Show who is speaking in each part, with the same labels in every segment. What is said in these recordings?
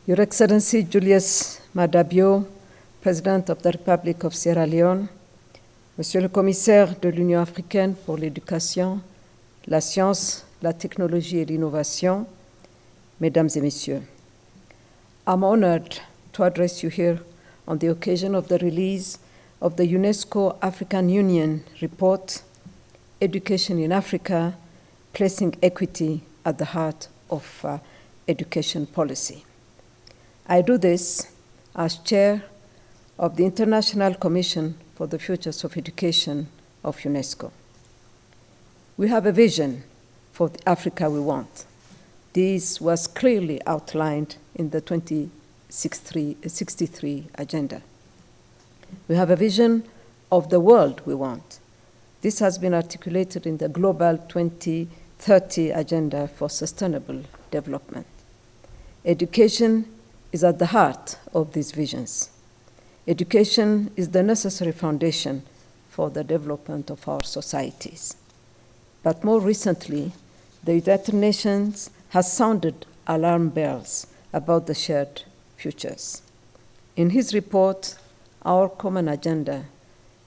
Speaker 1: Your Excellency Julius Madabio, Président of the Republic of Sierra Leone, Monsieur le Commissaire de l'Union africaine pour l'éducation, la science, la technologie et l'innovation, Mesdames et Messieurs, I'm honored to address you here on the occasion of the release of the UNESCO African Union report, Education in Africa, Placing Equity at the Heart of Education Policy. I do this as chair of the International Commission for the Futures of Education of UNESCO. We have a vision for the Africa we want. This was clearly outlined in the 2063 agenda. We have a vision of the world we want. This has been articulated in the Global 2030 Agenda for Sustainable Development. Education is at the heart of these visions. Education is the necessary foundation for the development of our societies. But more recently, the United Nations has sounded alarm bells about the shared futures. In his report, Our Common Agenda,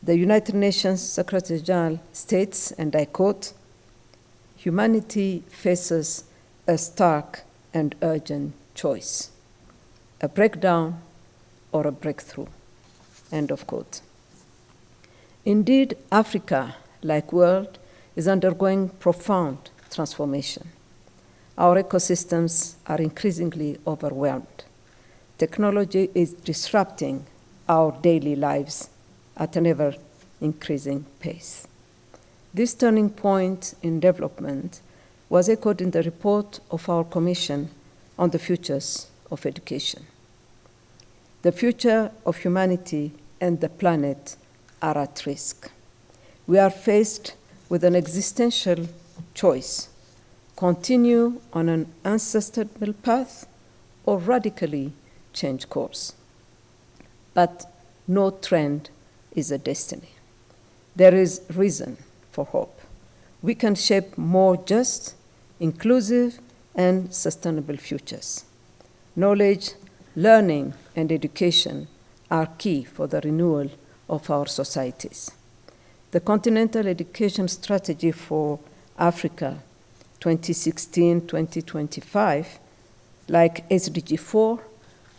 Speaker 1: the United Nations Secretary General states, and I quote, "Humanity faces a stark and urgent choice, a breakdown or a breakthrough," end of quote. Indeed, Africa, like world, is undergoing profound transformation. Our ecosystems are increasingly overwhelmed. Technology is disrupting our daily lives at an ever-increasing pace. This turning point in development was echoed in the report of our Commission on the Futures of Education. The future of humanity and the planet are at risk. We are faced with an existential choice: continue on an unsustainable path or radically change course. But no trend is a destiny. There is reason for hope. We can shape more just, inclusive, and sustainable futures. Knowledge, learning, and education are key for the renewal of our societies. The Continental Education Strategy for Africa 2016-2025, like SDG4,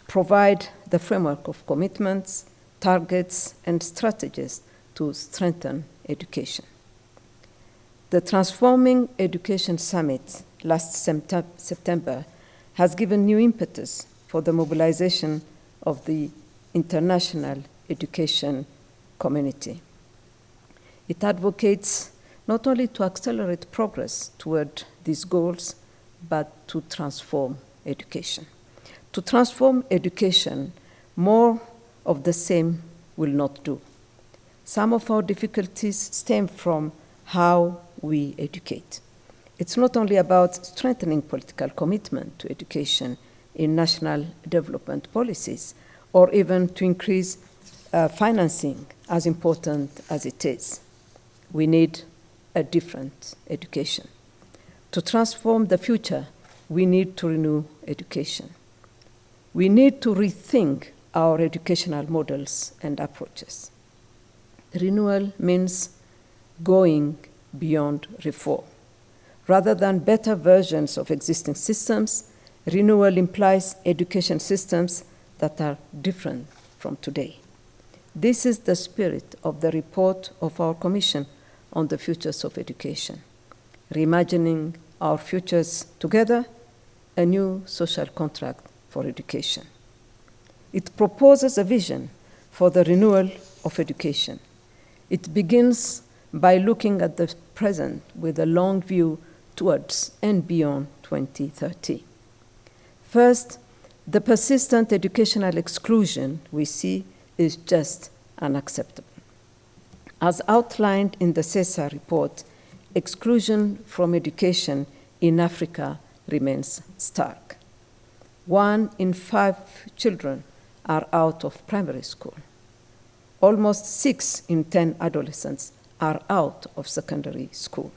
Speaker 1: provide the framework of commitments, targets, and strategies to strengthen education. The Transforming Education Summit last September has given new impetus for the mobilization of the international education community. It advocates not only to accelerate progress toward these goals, but to transform education. To transform education, more of the same will not do. Some of our difficulties stem from how we educate. It's not only about strengthening political commitment to education in national development policies, or even to increase financing, as important as it is. We need a different education. To transform the future, we need to renew education. We need to rethink our educational models and approaches. Renewal means going beyond reform. Rather than better versions of existing systems, renewal implies education systems that are different from today. This is the spirit of the report of our Commission on the Futures of Education, reimagining our futures together, a new social contract for education. It proposes a vision for the renewal of education. It begins by looking at the present with a long view towards and beyond 2030. First, the persistent educational exclusion we see is just unacceptable. As outlined in the CESA report, exclusion from education in Africa remains stark. 1 in 5 children are out of primary school. Almost 6 in 10 adolescents are out of secondary school.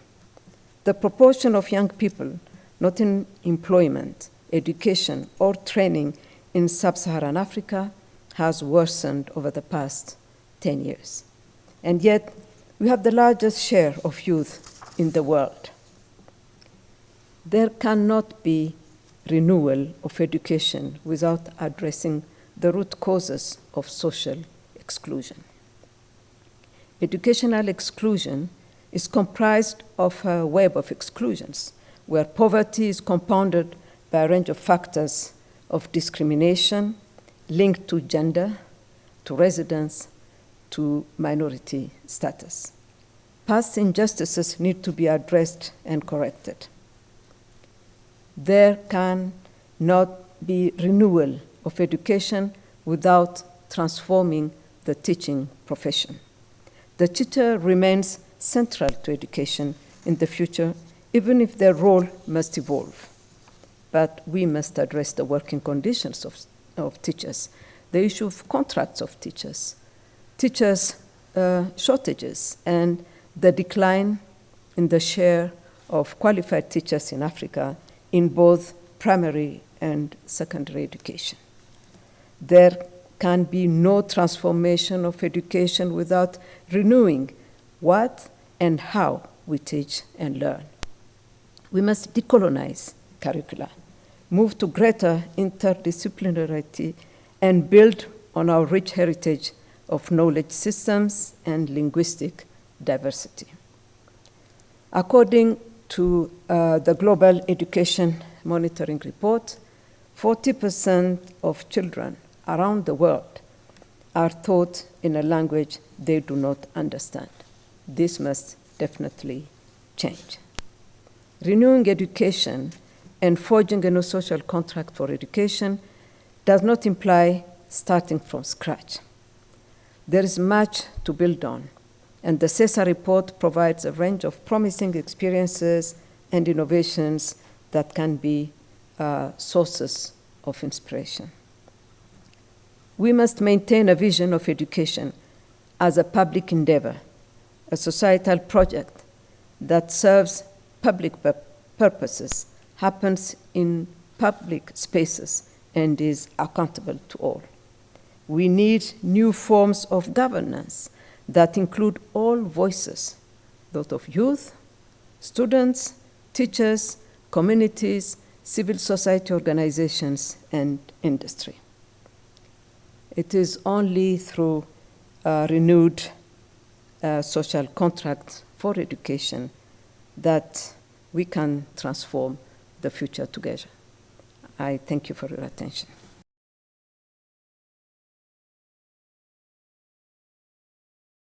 Speaker 1: The proportion of young people not in employment, education, or training in sub-Saharan Africa has worsened over the past 10 years. And yet, we have the largest share of youth in the world. There cannot be renewal of education without addressing the root causes of social exclusion. Educational exclusion is comprised of a web of exclusions, where poverty is compounded by a range of factors of discrimination linked to gender, to residence, to minority status. Past injustices need to be addressed and corrected. There can not be renewal of education without transforming the teaching profession. The teacher remains central to education in the future, even if their role must evolve. But we must address the working conditions of teachers, the issue of contracts of teachers, shortages, and the decline in the share of qualified teachers in Africa in both primary and secondary education. There can be no transformation of education without renewing what and how we teach and learn. We must decolonize curricula, move to greater interdisciplinarity, and build on our rich heritage of knowledge systems and linguistic diversity. According to the Global Education Monitoring Report, 40% of children around the world are taught in a language they do not understand. This must definitely change. Renewing education and forging a new social contract for education does not imply starting from scratch. There is much to build on, and the CESA report provides a range of promising experiences and innovations that can be sources of inspiration. We must maintain a vision of education as a public endeavor, a societal project that serves public purposes, happens in public spaces, and is accountable to all. We need new forms of governance that include all voices, those of youth, students, teachers, communities, civil society organizations, and industry. It is only through a renewed social contract for education that we can transform the future together. I thank you for your attention.